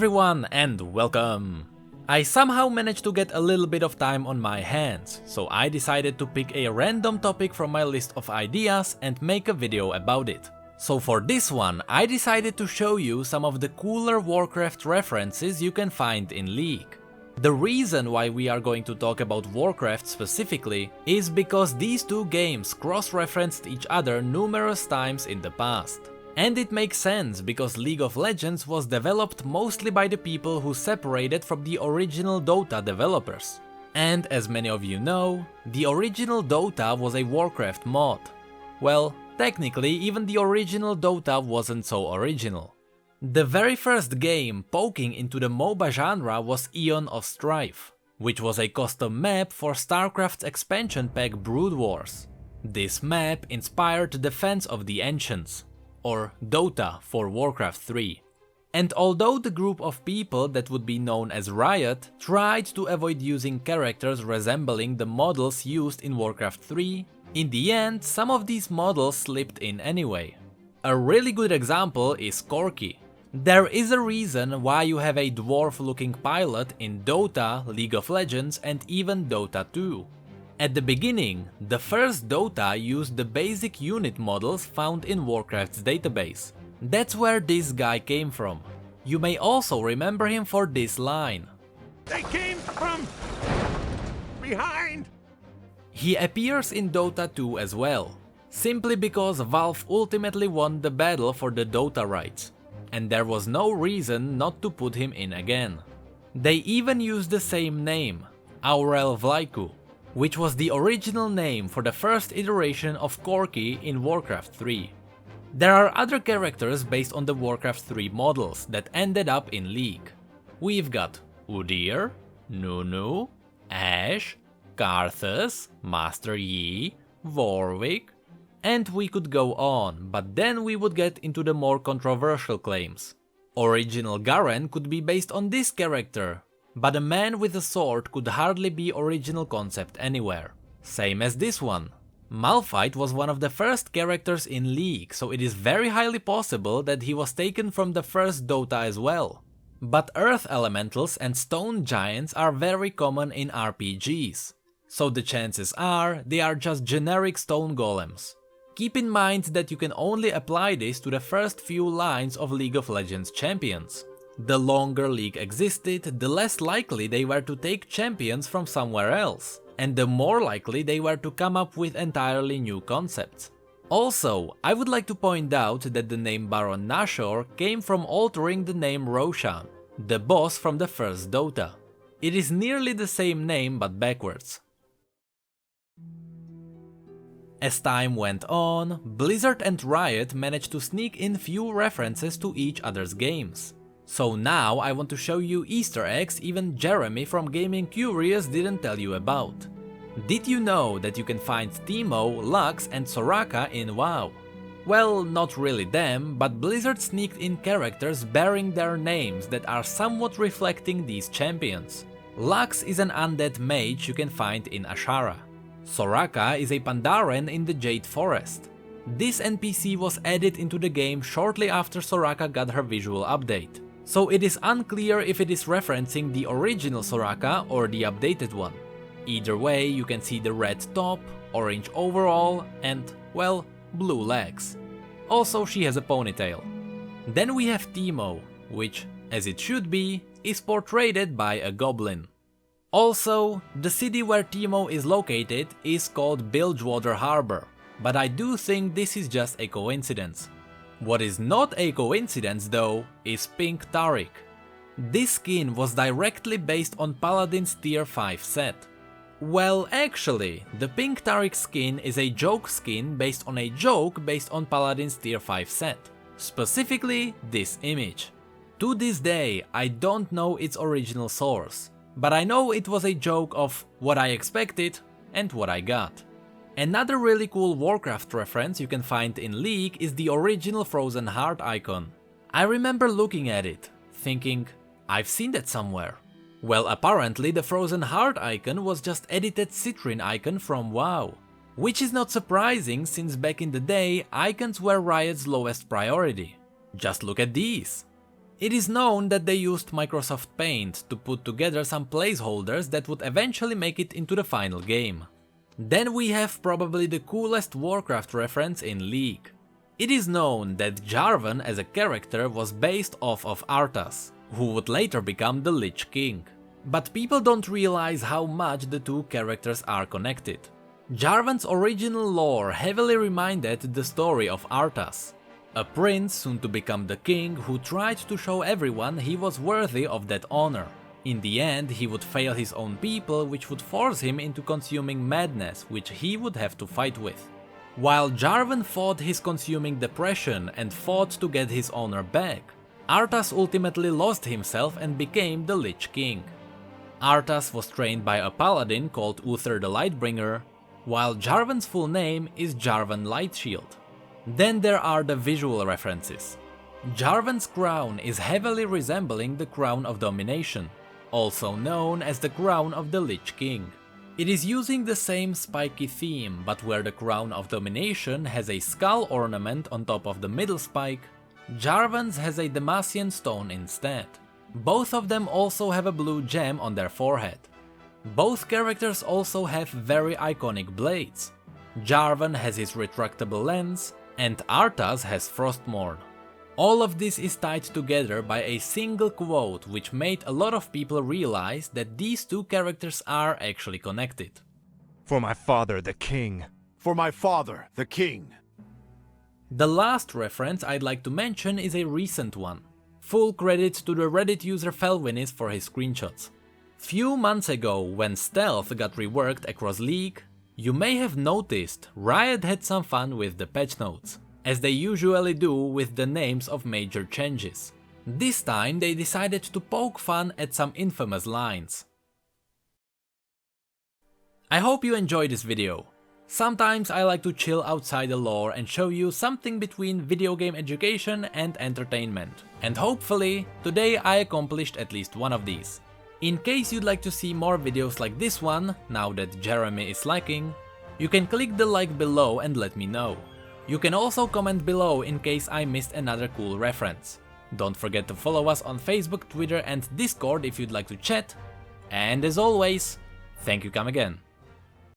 everyone and welcome! I somehow managed to get a little bit of time on my hands, so I decided to pick a random topic from my list of ideas and make a video about it. So for this one, I decided to show you some of the cooler Warcraft references you can find in League. The reason why we are going to talk about Warcraft specifically is because these two games cross-referenced each other numerous times in the past. And it makes sense because League of Legends was developed mostly by the people who separated from the original Dota developers. And as many of you know, the original Dota was a Warcraft mod. Well, technically even the original Dota wasn't so original. The very first game poking into the MOBA genre was Eon of Strife, which was a custom map for StarCraft's expansion pack Brood Wars. This map inspired Defense of the Ancients, or Dota for Warcraft 3. And although the group of people that would be known as Riot tried to avoid using characters resembling the models used in Warcraft 3, in the end some of these models slipped in anyway. A really good example is Corki. There is a reason why you have a dwarf-looking pilot in Dota, League of Legends and even Dota 2. At the beginning, the first Dota used the basic unit models found in Warcraft's database. That's where this guy came from. You may also remember him for this line. They came from behind! He appears in Dota 2 as well, simply because Valve ultimately won the battle for the Dota rights, and there was no reason not to put him in again. They even used the same name, Aurel Vlaiku, which was the original name for the first iteration of Corki in Warcraft 3. There are other characters based on the Warcraft 3 models that ended up in League. We've got Udyr, Nunu, Ashe, Karthus, Master Yi, Warwick, and we could go on, but then we would get into the more controversial claims. Original Garen could be based on this character, but a man with a sword could hardly be original concept anywhere. Same as this one. Malphite was one of the first characters in League, so it is very highly possible that he was taken from the first Dota as well. But Earth Elementals and Stone Giants are very common in RPGs, so the chances are they are just generic stone golems. Keep in mind that you can only apply this to the first few lines of League of Legends champions. The longer League existed, the less likely they were to take champions from somewhere else, and the more likely they were to come up with entirely new concepts. Also, I would like to point out that the name Baron Nashor came from altering the name Roshan, the boss from the first Dota. It is nearly the same name but backwards. As time went on, Blizzard and Riot managed to sneak in few references to each other's games. So now I want to show you Easter eggs even Jeremy from Gaming Curious didn't tell you about. Did you know that you can find Teemo, Lux and Soraka in WoW? Well, not really them, but Blizzard sneaked in characters bearing their names that are somewhat reflecting these champions. Lux is an undead mage you can find in Ashara. Soraka is a Pandaren in the Jade Forest. This NPC was added into the game shortly after Soraka got her visual update, so it is unclear if it is referencing the original Soraka or the updated one. Either way, you can see the red top, orange overall and, well, blue legs. Also, she has a ponytail. Then we have Teemo, which, as it should be, is portrayed by a goblin. Also, the city where Teemo is located is called Bilgewater Harbor, but I do think this is just a coincidence. What is not a coincidence though is Pink Taric. This skin was directly based on Paladin's tier 5 set. Well, actually, the Pink Taric skin is a joke skin based on a joke based on Paladin's tier 5 set. Specifically, this image. To this day, I don't know its original source, but I know it was a joke of what I expected and what I got. Another really cool Warcraft reference you can find in League is the original Frozen Heart icon. I remember looking at it, thinking, I've seen that somewhere. Well, apparently the Frozen Heart icon was just edited Citrine icon from WoW. Which is not surprising since back in the day icons were Riot's lowest priority. Just look at these. It is known that they used Microsoft Paint to put together some placeholders that would eventually make it into the final game. Then we have probably the coolest Warcraft reference in League. It is known that Jarvan as a character was based off of Arthas, who would later become the Lich King. But people don't realize how much the two characters are connected. Jarvan's original lore heavily reminded the story of Arthas, a prince soon to become the king who tried to show everyone he was worthy of that honor. In the end, he would fail his own people, which would force him into consuming madness, which he would have to fight with. While Jarvan fought his consuming depression and fought to get his honor back, Arthas ultimately lost himself and became the Lich King. Arthas was trained by a paladin called Uther the Lightbringer, while Jarvan's full name is Jarvan Lightshield. Then there are the visual references. Jarvan's crown is heavily resembling the Crown of Domination, also known as the Crown of the Lich King. It is using the same spiky theme, but where the Crown of Domination has a skull ornament on top of the middle spike, Jarvan's has a Demacian stone instead. Both of them also have a blue gem on their forehead. Both characters also have very iconic blades. Jarvan has his retractable lens, and Arthas has Frostmourne. All of this is tied together by a single quote which made a lot of people realize that these two characters are actually connected. For my father, the king. For my father, the king. The last reference I'd like to mention is a recent one. Full credit to the Reddit user Felwinis for his screenshots. Few months ago, when stealth got reworked across League, you may have noticed Riot had some fun with the patch notes, as they usually do with the names of major changes. This time they decided to poke fun at some infamous lines. I hope you enjoyed this video. Sometimes I like to chill outside the lore and show you something between video game education and entertainment. And hopefully, today I accomplished at least one of these. In case you'd like to see more videos like this one, now that Jeremy is liking, you can click the like below and let me know. You can also comment below in case I missed another cool reference. Don't forget to follow us on Facebook, Twitter and Discord if you'd like to chat. And as always, thank you come again.